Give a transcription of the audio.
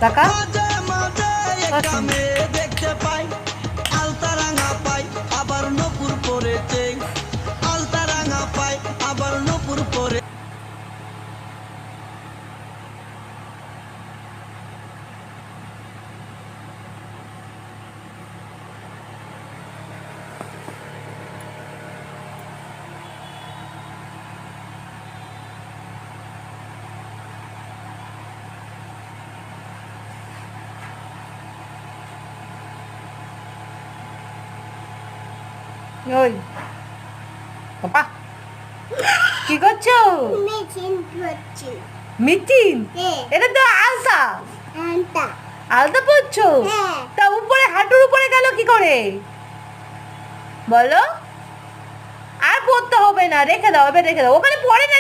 টাকা দেখতে পাই আলতা রাঙা পাই আবার নপুর পরেছে আলতা রাঙা পাই আবার নপুর পরে ওই বাবা কি করছো? মিটিং? এটা তো আলতা। আলতা পরছো? তা উপরে হাঁটুর উপরে গেল কি করে বলো? আর পড়তে হবে না, রেখে দাও, এবার রেখে দাও, ওখানে পড়ে না।